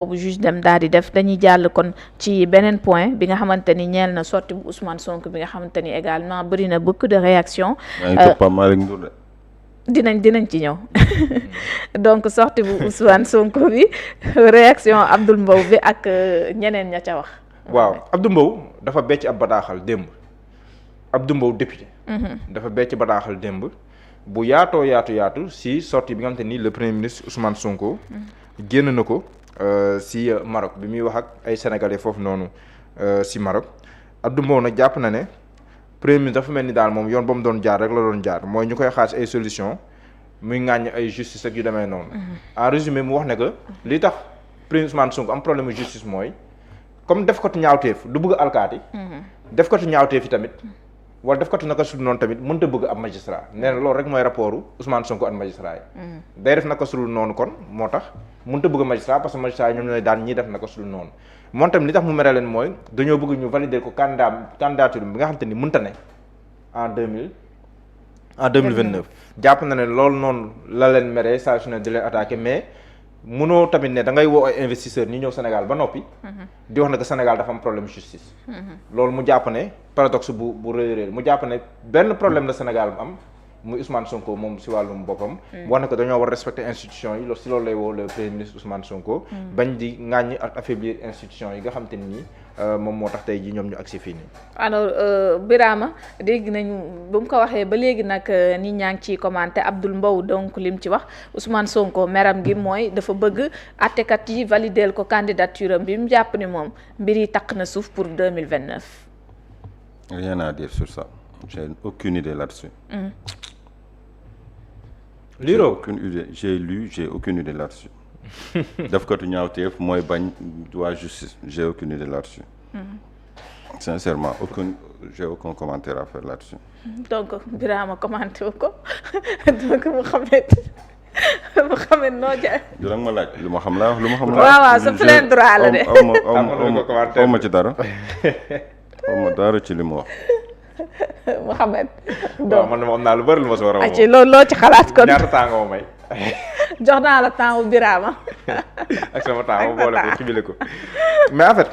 boobu juge dem daal di def dañuy jàll kon ci beneen point bi nga xamante ni ñeel na sortie bu Ousmane Sonko bi nga xamante ni également bëri na beaucoup de réactions. dinañ ci ñëw donc sortie bu Ousmane Sonko bi réaction Abdoul Mbow bi ak ñeneen ña ca wax. waaw Abdou Mbow dafa becc ab bataaxal démb Abdou Mbow député. dafa becc bataaxal démb bu yaatu si sortie bi nga xamante ni le premier ministre Ousmane Sonko. génn na ko. si Maroc bi muy wax ak ay sénégalais foofu noonu si Maroc Abdou Mbow nag jàpp na ne premier ministre dafa mel ni daal moom yoon ba mu doon jaar rek la doon jaar mooy ñu koy xaar ay solution muy ŋàññ ay justice ak yu demee noonu. en résumé mu wax ne que li tax premier Ousmane Sonko am problème justice mooy comme def ko tu ñaawteef du bëgg alkaati. def ko tu ñaawteef yi tamit. wala def ko tu naka sudul noonu tamit mënut a bëgg ab magistrat nee na loolu rek mooy rapportu Ousmane Sonko ak magistrat yi. day def naka sudul noonu kon moo tax mënut a bëgg magistrat parce que magistrat yi ñoom ñooy daan ñii def naka sudul noonu moom tamit li tax mu mere leen mooy dañoo bëgg ñu valider ko candidature bi nga xam te ni mënta ne en 2029 jàpp na ne loolu noonu la leen meree saa su ne di leen attaqué mais mënoo tamit ne da ngay woo ay investisseurs ñi ñëw Sénégal ba noppi. di wax ne que Sénégal dafa am problème justice. loolu mu jàpp ne paradoxe bu rëy mu jàpp ne benn problème la Sénégal am muy Ousmane Sonko moom si wàllum boppam. wax ne que dañoo war a respecter institution yi si loolu lay woo le premier ministre Ousmane Sonko. bañ di ŋàññi ak affaiblir institution yi nga xam te ni moom moo tax tey jii ñoom ñu agsi fii nii. alors Birama dégg nañu bu mu ko waxee ba léegi nag nit ñaa ngi ciy commenté Abdoul Mbow donc lim ci wax Ousmane Sonko meram gi mooy dafa bëgg àttekat yi valideel ko candidature am bi mu jàpp ni moom mbir yi taq na suuf pour 2029. Rien à dire sur ça. J'ai aucune idée là-dessus. J'ai aucune idée là-dessus. def ko tu ñaawteef mooy bañ waa justice j'ai aucune idée là-dessus. Sincèrement j'ai aucun commentaire à faire là-dessus. donc Birama commenté wu ko donc mu xamee noo jaay. dina ma laaj lu ma xam laa wax lu ma xam. waaw sa plein droit la de. aw ma ci dara. aw ma dara ci li mu wax. Mouhamed. waaw man am naa lu bari lu ma si war a wax. ci loolu loo ci xalaat kon ñaata temps nga ma may. jox naa la temps wu Birama. ak sama temps ma boole ko xibile ko mais en fait.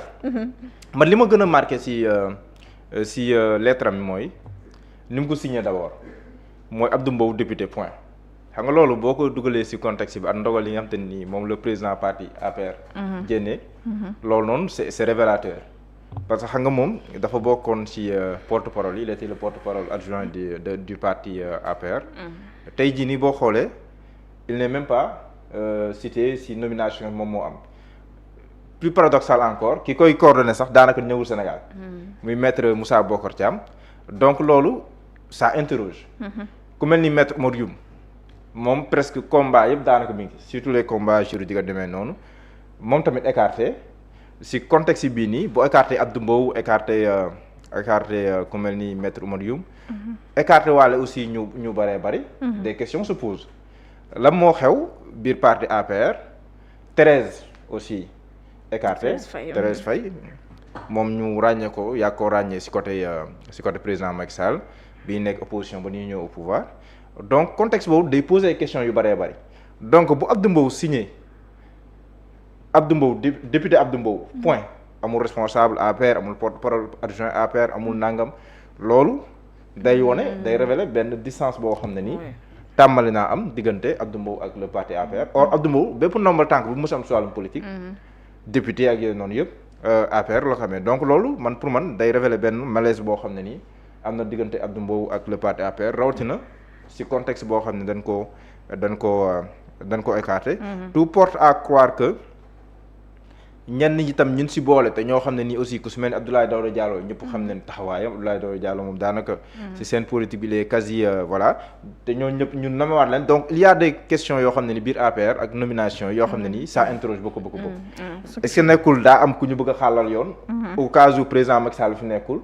man li ma gën a marqué si lettre am mooy ni mu ko signé d'abord mooy Abdou Mbow député point xam nga loolu boo ko dugalee si contexte bi ak ndogal yi nga xam te ni moom le président parti APR. génne. loolu noonu c'est révélateur. parce que xam nga moom dafa bokkoon ci porte-parole il était le porte-parole adjoint du parti APR. tey jii nii boo xoolee il n'est même pas cité ci nomination moom moo am plus paradoxal encore ki koy coordonné sax daanaka ñëwul Sénégal. muy maître Moussa Bokar Thiam donc loolu ça interroge. ku mel ni maître Oumar Youm moom presque combat yëpp daanaka mi ngi surtout les combats juridiques demee noonu moom tamit écarté. si contexte bii nii bu écarté Abdou Mbow écarté ku mel ni maître Oumar Youm. écarté waale aussi ñu bëree bëri. des questions se posent. lan moo xew biir parti APR Thérèse aussi écarté Thérèse Faye moom ñu ràññee ko yaa ko ràññee si côté président Macky Sall bii nekk opposition ba ñuy ñëw au pouvoir donc contexte boobu day poser ay questions yu bëree bëri donc bu Abdou Mbow signé. Abdou Mbow député Abdou Mbow point amul responsable APR amul porte-parole adjoint APR amul nangam loolu day wone day révéler benn distance boo xam ne nii tàmmali naa am diggante Abdou Mbow ak le parti APR or Abdou Mbow bépp ndombal tànk bu mu mës am si wàllum politique député ak yooyu noonu yëpp APR la xamee donc loolu pour man day révéler benn malaise boo xam ne nii am na diggante Abdou Mbow ak le parti APR rawatina si contexte boo xam ne dañ ko écarté tout porte à croire que ñenn ñi tam ñun si boole te ñoo xam ne nii aussi ku su mel ni Abdoulaye Daouda Diallo ñëpp xam ne taxawaayam Abdoulaye Daouda Diallo moom daanaka si seen politique bi les quasi voilà te ñoo ñëpp ñun namewaat leen donc il y a des questions yoo xam ne ni biir APR ak nomination yoo xam ne nii ça interroge beaucoup est-ce que nekkul daa am ku ñu bëgg a xàllal yoon au cas où président Macky Sall fi nekkul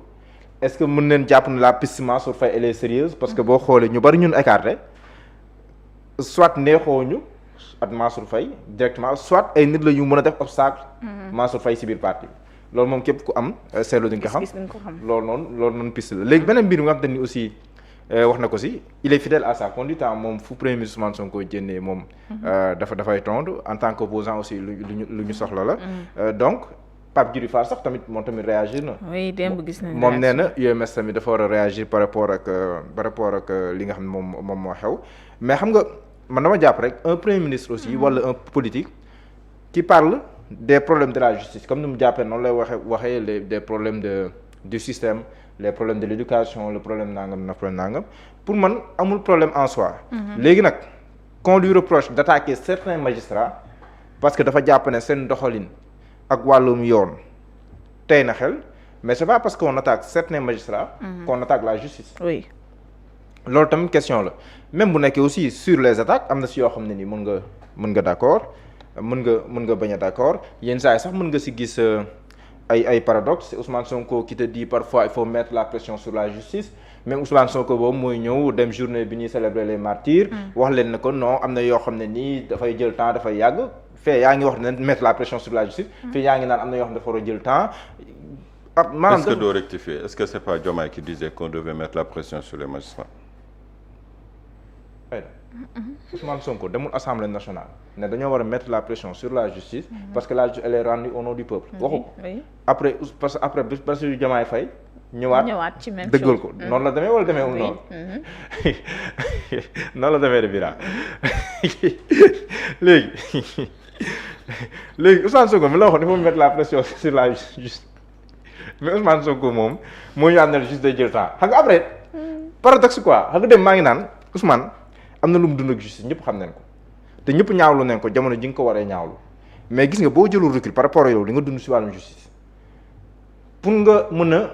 est-ce que mën neen jàpp ne la piste Mansour Faye elle est sérieuse parce que boo xoolee ñu bari ñun écarté soit neexoo ñu ak Mansour Faye directement soit ay nit la ñu mën a def obstacle Mansour Faye si biir parti bi loolu moom képp ku am seetlu di nga ko xam loolu noonu piste la léegi beneen mbir bi nga xam te ni aussi wax na ko si il est fidèle à sa conduite moom fu premier ministre Ousmane Sonko jëndee moom dafay tontu en tant qu'opposant aussi lu ñu soxla la donc Pape Djibril Fall sax tamit moom tamit réagir na. oui démb gis nañu moom nee na UMS tamit dafa war a réagir par rapport ak li nga xam ne moom moo xew mais xam nga man dama jàpp rek un premier ministre aussi wala un politique qui parle des problèmes de la justice comme ni mu jàppee noonu lay waxee des problèmes du système les problèmes de l'éducation le problème nangam pour man amul problème en soi. léegi nag qu'on lui reproche d'attaquer certains magistrats parce que dafa jàpp ne seen doxalin. ak wàllum yoon tey na xel mais c'est pas parce qu'on attaque certains magistrats qu'on attaque la justice. oui loolu tamit question la même bu nekkee aussi sur les attaques am na si yoo xam ne ni mën nga d'accord mën nga bañ a d'accord yenn saa yi sax mën nga si gis ay paradoxe Ousmane Sonko qui te dit parfois il faut mettre la pression sur la justice même Ousmane Sonko boobu mooy ñëw dem journée bi ñuy célébrer les martyrs wax leen ne ko non am na yoo xam ne nii dafay jël temps dafay yàgg fee yaa ngi wax ne mettre la pression sur la justice fii yaa ngi naan am na yoo xam ne dafa war a jël temps maanaam est-ce que doo rectifier est-ce que c'est pas Diomaye qui disait qu'on devait mettre la pression sur les magistrats Ousmane Sonko demul Assemblée nationale ne dañoo war a mettre la pression sur la justice parce que la justice elle est rendue au nom du peuple waxu ko après parce que après Bassirou Diomaye Faye ñëwaat ci même dëggal ko noonu la demee wala demeewul noonu noonu la demee de bira léegi Ousmane Sonko mi la waxoon il faut mettre la pression sur la justice mais Ousmane Sonko moom moo ñu àndal juste day jël temps xam nga après paradoxe quoi xam nga dem maa ngi naan Ousmane am na lu mu dund ak justice ñëpp xam nañ ko te ñëpp ñaawlu nañ ko jamono ji nga ko waree ñaawlu mais gis nga boo jëlul recul par rapport ak yow li nga dund si wàllum justice pour nga mën a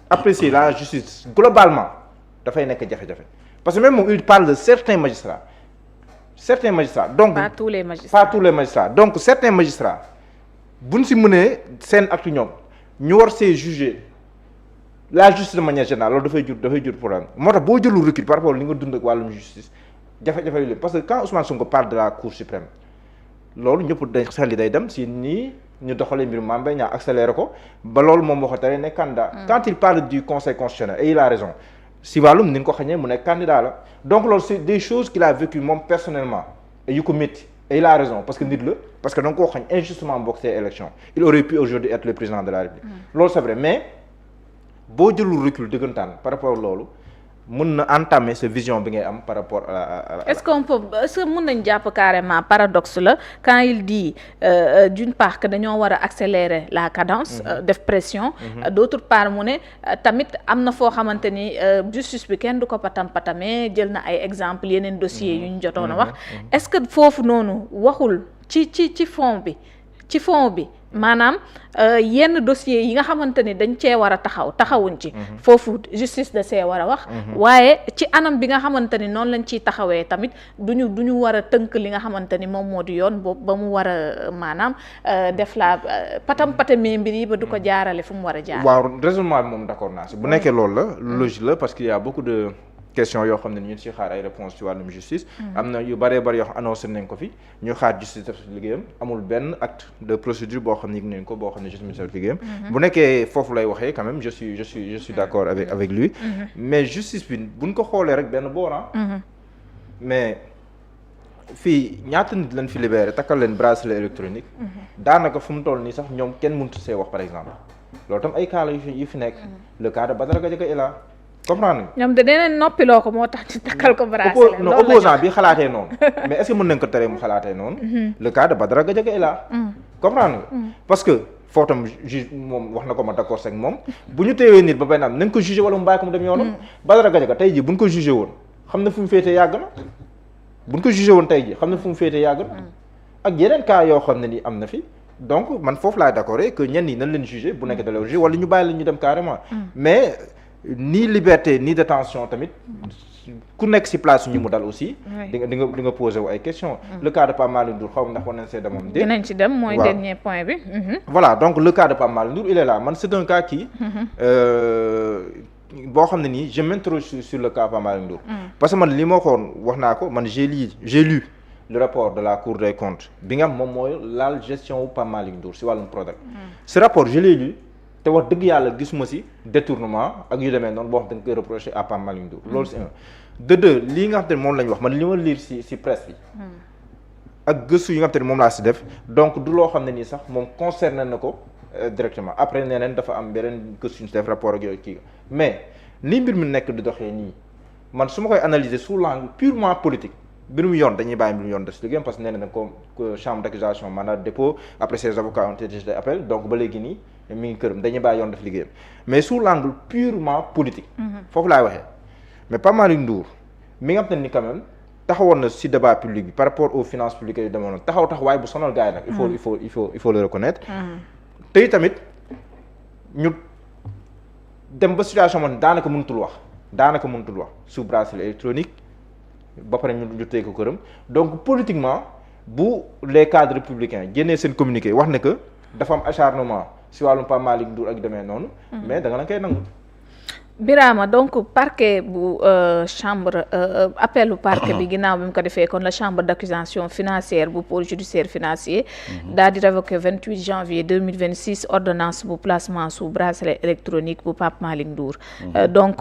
apprécier la justice globalement dafay nekk jafe-jafe parce que même moom il parle de certains magistrats donc pas tous les magistrats donc certains magistrats buñ si mënee seen acte ñoom ñu war see juger la justice de manière générale loolu dafay jur problème moo tax boo jëlul recul par rapport li nga dund ak wàllum justice jafe-jafe yu lépp parce que quand Ousmane Sonko parle de la Cour suprême loolu ñëpp dañ xel yi day dem si nii ñu doxalee mbir Mame Mbaye Niang accéléré ko ba loolu moom waxatare ne candidat quand il parle du conseil constitutionnel et il a raison si wàllum ni nga ko xañee mu nekk candidat la donc loolu c'est des choses qu'il a vécu moom personnellement et yu ko métti et il a raison parce que nit la parce que da nga koo xañ injustement bokk ces élections il aurait pu aujourd'hui être le président de la République loolu c'est vrai mais boo jëlul recul dëggantaan par rapport ak loolu mën na entamer sa vision bi ngay am par rapport à est-ce que mën nañ jàpp carrément paradoxe la quand il dit d'une part que dañoo war a accélérer la cadence def pression d'autre part mu ne tamit am na foo xamante ni justice bi kenn du ko patamee jël na ay exemple yeneen dossiers yu ñu jotoon a wax est-ce que foofu noonu waxul ci fond bi maanaam yenn dossiers yi nga xamante ni dañ cee war a taxawuñ ci foofu justice da see war a wax waaye ci anam bi nga xamante ni noonu lañ ciy taxawee tamit duñu war a tënk li nga xamante ni moom moo di yoon boobu ba mu war a maanaam def la patamee mbir yi ba du ko jaarale fu mu war a jaar. waaw raisonnement bi moom d'accord naa si bu nekkee loolu la logique la parce qu'il y a beaucoup de question yoo xam ne ñu ci xaar ay réponses ci wàllum justice am na yu bëree bëri yoo xam annoncé nañ ko fi ñu xaar justice def liggéeyam amul benn acte de procédure boo xam ne yëg nañ ko boo xam ne justice def liggéeyam bu nekkee foofu lay waxee quand même je suis d'accord avec lui mais justice bi buñ ko xoolee rek benn boora mais fii ñaata nit lañ fi libéré takkal leen bracelet électronique daanaka fu mu toll nii sax ñoom kenn mënut see wax par exemple loolu tam ay cas la yu fi nekk le cas de Badara Gadiaga est là comprendre nga. ñoom de dinañ noppiloo ko moo tax ci takkal ko bracelet. non opposant bi xalaatee noonu. mais est-ce que mën nañ ko tere mu xalaatee noonu. le cas de Badara Gadiaga est là. comprendre nga. parce que foofu tam juge moom wax na ko ma d'accord ak moom bu ñu teewee nit ba benn am nañ ko jugé wala mu bàyyi ko mu dem yoonam. Badara Gadiaga tey jii buñ ko jugé woon xam na fu mu féetee yàgg na buñ ko jugé woon tey jii xam na fu mu féetee yàgg na ak yeneen cas yoo xam ne ni am na fi. donc man foofu laay d'accord que ñenn ñi nañ leen jugé bu nekk da leen jugé wala ñu bàyyi leen ñu dem carrément mais. ni liberté ni détention tamit ku nekk ci place ñu mu dal aussi. di nga poser wu ay questions. le cas de Pape Malick Ndour xaw ma ndax war nañ see demoon. dinañ ci dem mooy dernier point bi. voilà donc le cas de Pape Malick Ndour il est là man c'est un cas qui. boo xam ne nii je m'interroge sur le cas Pape Malick Ndour. parce que man li ma waxoon wax naa ko man j'ai lu le rapport de la Cour des comptes bi nga xam moom mooy laal gestion wu Pape Malick Ndour ci wàllum Prodac. ce rapport je l'ai lu. te wax dëgg yàlla gisuma si détournement ak yu demee noonu boo xam dañ koy reprocher à Pape Malick Ndour loolu c'est un de deux lii nga xam te ne moom la ñu wax man li ma lire si presse bi ak gëstu yi nga xam te ne moom laa si def donc du loo xam ne nii sax moom concerné na ko directement après nee neen dafa am beneen gëstu ñu si def rapport ak yooyu kii mais ni mbir mi nekk di doxee nii man su ma koy analyser sous l'angle purement politique mbirum yoon dañuy bàyyi mbirum yoon des liggéeyam parce que nee na ko chambre d'accusation mandat de dépôt après ses avocats ont été jetés appel donc ba léegi nii mi ngi këram dañuy bàyyi yoon def liggéeyam mais sous l'angle purement politique foofu laay waxee mais Pape Malick Ndour mi nga xam ne ni quand même taxawoon na ci débat public bi par rapport aux finances publiques yu demoon taxawaay bu sonal gars yi nag il faut le reconnaître tey tamit ñu dem ba situation man daanaka mënutul wax sous bracelet électronique ba pare ñu téye ko këram donc politiquement bu les cadres républicains génnee seen communiqué wax ne que dafa am acharnement ci wàllum Pape Malick Ndour ak demee noonu mais da nga la koy nangu Birama donc parquet bu chambre appelu parquet bi ginnaaw bi mu ko defee kon la chambre d'accusation financière bu pôle judiciaire financier daal di révoqué 28 janvier 2026 ordonnance bu placement sous bracelet électronique bu Pape Malick Ndour donc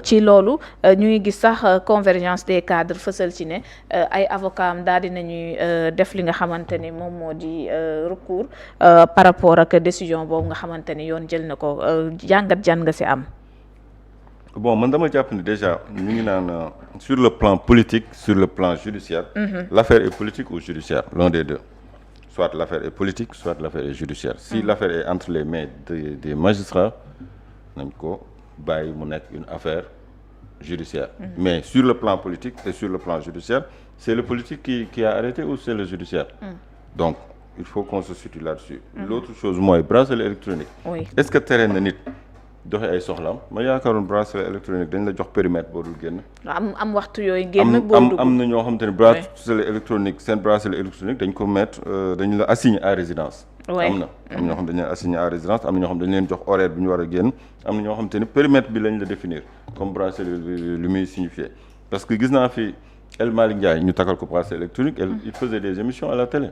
ci loolu ñu ngi gis sax convergence des cadres fësal ci ne ay avocats am daal di nañuy def li nga xamante ni moom moo di recours par rapport ak décision boobu nga xamante ni yoon jël na ko jàngat jan nga ci am. Bon man dama jàpp ni déjà ñu ngi naan sur le plan politique sur le plan judiciaire l'affaire est politique ou judiciaire l'un des deux soit l'affaire est politique soit l'affaire est judiciaire si l'affaire est entre les mains des magistrats nañ ko bàyyi mu nekk une affaire judiciaire mais sur le plan politique et sur le plan judiciaire c'est le politique qui a arrêté ou c'est le judiciaire donc il faut qu'on se situe là-dessus l'autre chose mooy bracelet électronique est-ce que tere na nit doxe ay soxlaam ma yaakaaroon bracelet électronique dañ la jox périmètre boo dul génn. am waxtu yooyu génn boo dugg am na ñoo xamante ne bracelet électronique seen bracelet électronique dañ ko mettre dañ la assigner à résidence. am ñoo xam dañ leen assigner à résidence am na ñoo xam dañ leen jox horaire bi ñu war a génn am na ñoo xamante ne périmètre bi lañ la définir comme bracelet lu muy signifier parce que gis naa fi El Malick Ndiaye ñu takkal ko bracelet électronique il faisait des émissions à la télé.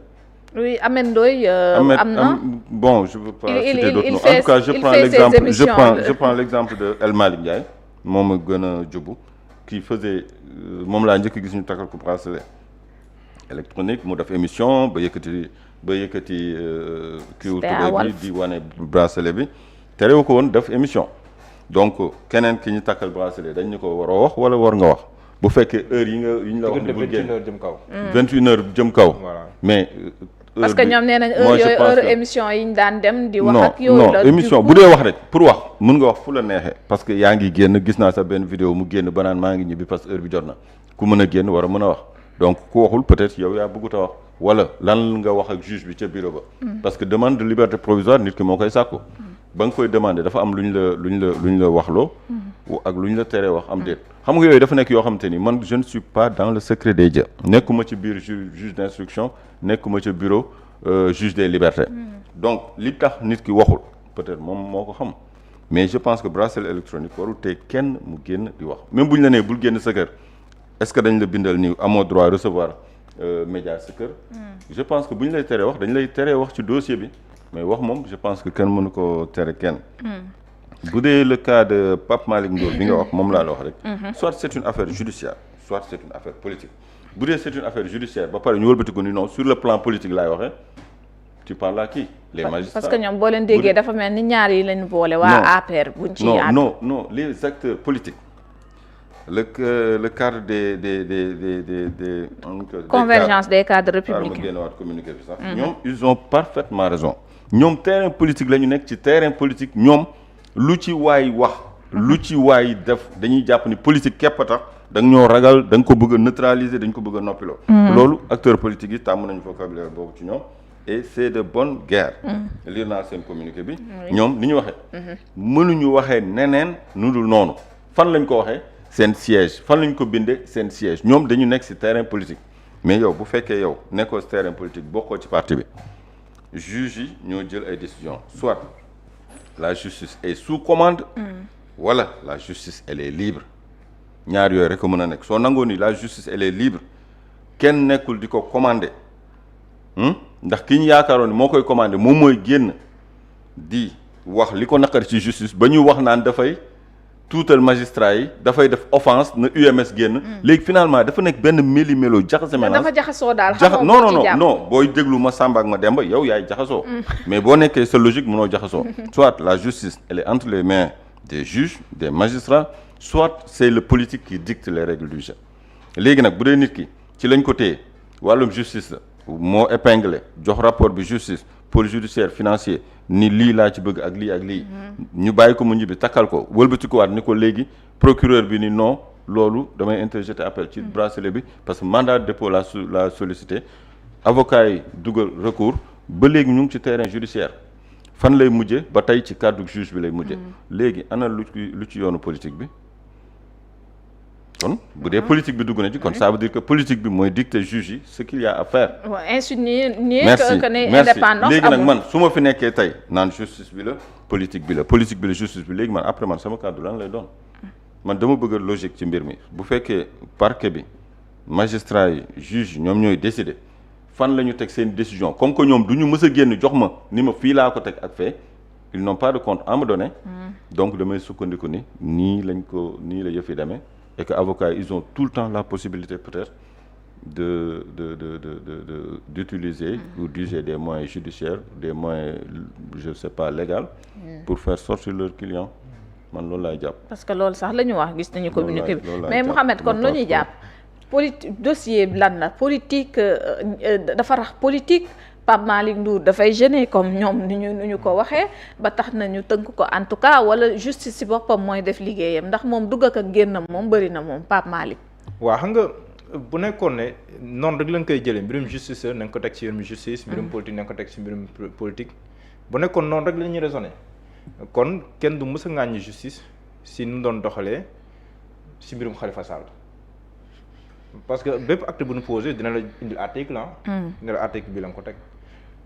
Oui, Ameth Ndoye am na bon je veux pas citer d'autres noms en tout cas je prends l'exemple de El Malick Ndiaye moom a gën a jubu qui faisait moom laa njëkk gis ñu takkal ko bracelet électronique mu def émission ba yëkkati kiiwu tubéy bi di wane bracelet bi terewu ko woon def émission donc keneen ki ñu takkal bracelet dañ ñu ko war a wax wala war nga wax bu fekkee heure yi ñu la wax ne bul génn 21 heures jëm kaw mais parce que ñoom nee nañ heure émission yi ñu daan dem di wax ak yooyu non émission bu dee wax rek pour wax mën nga wax fu la neexee parce que yaa ngi génn gis naa sa benn vidéo mu génn ba naan maa ngi ñibbi parce que heure bi jot na ku mën a génn war a mën a wax donc ku waxul peut-être yow yaa bëggut a wax wala lan nga wax ak juge bi ca bureau ba parce que demande de liberté provisoire nit ki moo koy sàkku ba nga koy demander dafa am lu ñu la waxloo ak lu ñu la teree wax am déet xam nga yooyu dafa nekk yoo xamante ni man je ne suis pas dans le secret des dieux nekkuma ci biir juge d'instruction nekkuma ci bureau juge des libertés donc li tax nit ki waxul peut-être moom moo ko xam mais je pense que bracelet électronique warul tey kenn mu génn di wax même bu ñu la nee bul génn sa kër est-ce que dañ la bindal ni amoo droit recevoir média sa kër je pense que bu ñu lay teree wax dañ lay teree wax ci dossier bi mais wax moom je pense que kenn mënu ko tere kenn bu dee le cas de Pape Malick Ndour bi nga wax moom laa la wax rek soit c'est une affaire judiciaire soit c'est une affaire politique bu dee c'est une affaire judiciaire ba pare ñu wëlbati ko ni non sur le plan politique laay waxee tu parles à qui les magistrats parce que ñoom boo leen déggee dafa mel ni ñaar yi lañu boole waa APR buñ ci yaatu non les acteurs politiques le cadre des convergence des cadres républicains ma génn waat communiqué bi sax ñoom ils ont parfaitement raison ñoom terrain politique la ñu nekk ci terrain politique ñoom lu ci waay wax lu ci waay def dañuy jàpp ni politique képp a tax da nga ñoo ragal da nga ko bëgg a neutraliser dañ ko bëgg a noppiloo loolu acteurs politiques yi tàmm nañu vocabulaire boobu ci ñoom et c'est de bonne guerre lire naa seen communiqué bi ñoom ni ñu waxee mënuñu waxee neneen nu dul noonu fan lañ ko waxee seen siège fan lañ ko bindee seen siège ñoom dañu nekk ci terrain politique mais yow bu fekkee yow nekkoo ci terrain politique bokkoo ci parti bi juge yi ñoo jël ay décisions soit la justice est sous commande wala la justice elle est libre ñaar yooyu rek ko mën a nekk soo nangoo ni la justice elle est libre kenn nekkul di ko commander ndax ki ñu yaakaaroon ni moo koy commander moom mooy génn di wax li ko naqari ci justice ba ñu wax naan dafay tuutal magistrat yi dafay def offense na UMS génn. léegi finalement dafa nekk benn méli-mélo jaxase mélange. dafa jaxasoo daal non booy déglu ma Samba ak ma Demba yow yaay jaxasoo. mais boo nekkee sa logique mënoo jaxasoo. soit la justice elle est entre les mains des juges des magistrats soit c'est le politique qui dicte les règles du jeu. léegi nag bu dee nit ki ci lañ ko téye wàllum justice la moo épinglé jox rapport bi justice pôle judiciaire financier ni lii laa ci bëgg ak lii ak lii. ñu bàyyi ko mu ñibbi takkal ko wëlbati ko waat ni ko léegi procureur bi ni non loolu damay interjeter appel ci bracelet bi parce que mandat de dépôt la sollicité avocat yi dugal recours ba léegi ñu ngi ci terrain judiciaire fan lay mujje ba tey ci kàddu juge bi lay mujje léegi ana lu ci yoonu politique bi kon bu dee politique bi dugg na ci kon ça veut dire que politique bi mooy dicter juge yi ce qu'il y a à faire. insinuer que ne indépendance amul léegi nag man su ma fi nekkee tey naan justice bi la politique bi la justice bi léegi man après man sama kàddu lan lay doon man dama bëgg logique ci mbir mi bu fekkee parquet bi magistrat yi juge ñoom ñooy décider fan la ñu teg seen décision comme que ñoom du ñu mës a génn jox ma ni ma fii laa ko teg ak fee ils n'ont pas de compte à me donner. donc damay sukkandiku ni nii la yëf yi demee. et que avocats ils ont tout le temps la possibilité peut-être d'utiliser ou d'user des moyens judiciaires des moyens je sais pas légaux pour faire sortir leurs clients man loolu laay jàpp. parce que loolu sax la ñu wax gis nañu communiqué bi mais Mouhamed kon lu ñuy jàpp dossier lan la politique dafa rax politique. Pape Malick Ndour dafay gêner comme ñoom ni ñu ko waxee ba tax na ñu tënk ko en tout cas wala justice ci boppam mooy def liggéeyam ndax moom dugg ak génnam moom bëri na moom Pape Malick. waaw xam nga bu nekkoon ne noonu rek lañ koy jëlee mbirum justice nañ ko teg ci mbirum justice. mbirum politique nañ ko teg ci mbirum politique. bu nekkoon noonu rek la ñuy raisonné kon kenn du mës a ŋàññi justice si nu doon doxalee si mbirum Khalifa Sall. parce que bépp acte bu ñu posé dina la indil article dina la article bi la nga ko teg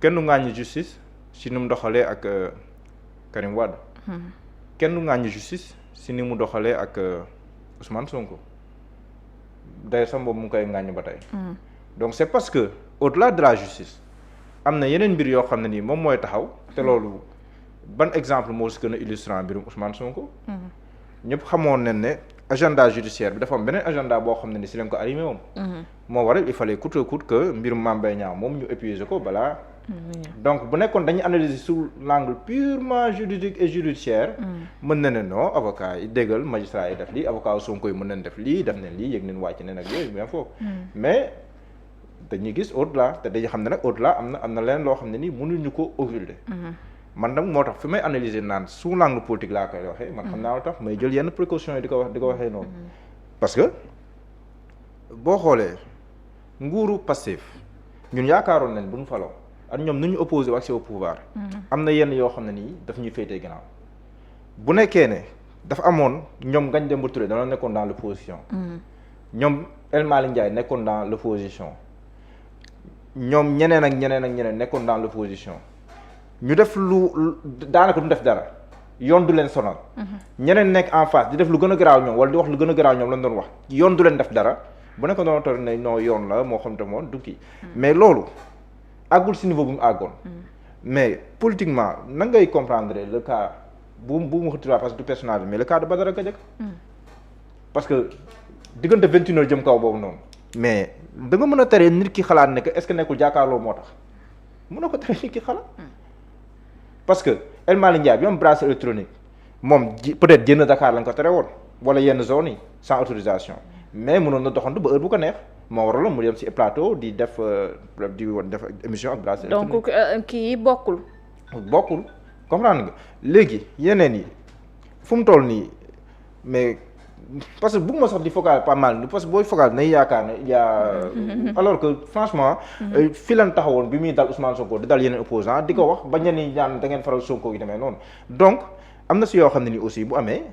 kenn du ŋàññi justice si ni mu doxalee ak Karim Wade. kenn du ŋàññi justice si ni mu doxalee ak Ousmane Sonko d'ailleurs sax boobu mu ngi koy ŋàññi ba tey. donc c'est parce que au-delà de la justice am na yeneen mbir yoo xam ne nii moom mooy taxaw te loolu ban exemple moo si gën a illustrant mbirum Ousmane Sonko. ñëpp xamoon nañ ne. agenda judiciaire bi dafa am beneen agenda boo xam ne ni si leen ko arrimé woon. moo waral il fallait coûte que coûte que mbirum Mame Mbaye Niang moom ñu épuiser ko balaa. donc bu nekkoon dañuy analyser sous l'angle purement juridique et judiciaire. mën na ne non avocat yi déggal magistrat yi def lii avocat Sonko yi mën nañ def lii def nañ lii yëg nañ wàcc nañ ak yooyu bien foofu. mais dañuy gis au-delà te dañuy xam ne nag au-delà am na leneen loo xam ne ni mënuñu ko occulter. man nag moo tax fi may analyser naan sous l'angle politique laa koy waxee. man xam naa lu tax may jël yenn précautions yi di ko waxee noonu. parce que boo xoolee nguuru Pastef ñun yaakaaroon nañ bu ñu faloo ak ñoom nu ñu opposé accès au pouvoir. am na yenn yoo xam ne nii daf ñuy féetee ginnaaw. bu nekkee ne dafa amoon ñoom Ngagne Demba Touré dañoo nekkoon dans l'opposition. ñoom El Malick Ndiaye nekkoon dans l'opposition. ñoom ñeneen ak ñeneen nekkoon dans l'opposition. ñu def lu daanaka du def dara yoon du leen sonal. ñeneen nekk en face di def lu gën a garaaw ñoom wala di wax lu gën a garaaw ñoom lañ doon wax yoon du leen def dara bu nekk doon toog ne non yoon la moo xam te moom du kii mais loolu àggul si niveau bu mu àggoon. mais politiquement nan ngay comprendre le cas bu mu xëttiwaat parce que du personnage mais le cas de Badara Gadiaga. parce que diggante 21 heures jëm kaw boobu noonu. mais da nga mën a tere nit ki xalaat ne que est-ce que nekkul jàkkaarloo moo tax mën na ko tere nit ki xalaat. parce que El Malick Ndiaye bi am bracelet électronique moom peut-être génn Dakar lañ ko tere woon wala yenn zones yi sans autorisation mais mënoon na doxantu ba heure bu ko neex moo waraloon mu dem ci plateau di def émission ak bracelet électronique. donc kii bokkul. comprendre nga léegi yeneen yi fu mu toll nii mais parce que bëgguma sax di focal pas mal parce que booy focal nay yaakaar ne yaa alors que franchement fi lan taxawoon bi muy dal Ousmane Sonko di dal yeneen opposant di ko wax ba ñenn ñi ñaan da ngeen faral Sonko yi demee noonu donc am na si yoo xam ne ni aussi bu amee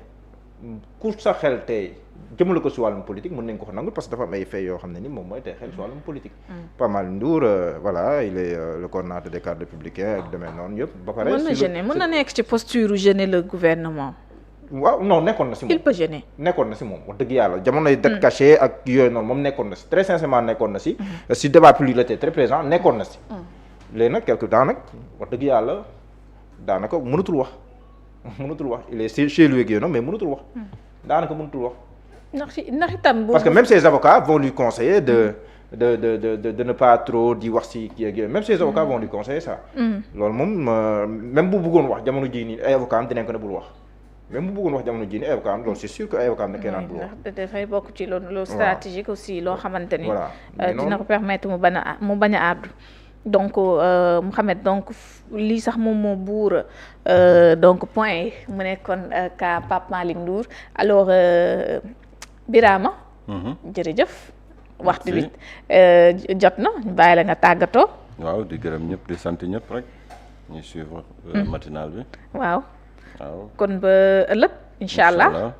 ku sa xel tey jëmale ko si wàllum politique mën nañ ko nangul parce que dafa am ay faits yoo xam ne ni moom mooy tey xel si wàllum politique. Pape Malick Ndour voilà il est le coordonnateur des cadres républicains ak demee noonu yëpp. ba pare mën na nekk ci posture gêner le gouvernement. waaw non nekkoon na si moom il peut gêner. nekkoon na si moom wax dëgg yàlla jamonoy dette cachée ak yooyu noonu moom nekkoon na si très sincèrement nekkoon na si. si débat public la était très présent nekkoon na si. léegi nag quelque temps nag wax dëgg yàlla daanaka mënatul wax mënatul wax il est chez lui ak yooyu mais mënatul wax. daanaka mënatul wax. ndax itam parce que même ses avocats vont lui conseiller de ne pas trop di wax ci kii ak yooyu même ses avocats vont lui conseiller ça. loolu moom même bu bëggoon wax jamono jii nii ay avocats am dinañ ko ne bul wax. même bu bëggoon wax jamono jii nii ay avocats am loolu c'est sûr que ay avocats am dañ koy naan bul wax. dafay bokk ci loolu stratégique aussi loo xamante ni. voilà dina ko permettre mu bañ a àddu. donc Mouhamed donc lii sax moom moo buur donc point yi mu nekkoon ka Pape Malick Ndour alors Birama jërëjëf waxtu bi jot na ñu bàyyi la nga tàggatoo. waaw di gërëm ñëpp di sant ñëpp rek ñuy suivre matinal bi. waaw kon ba ëllëg incha allah.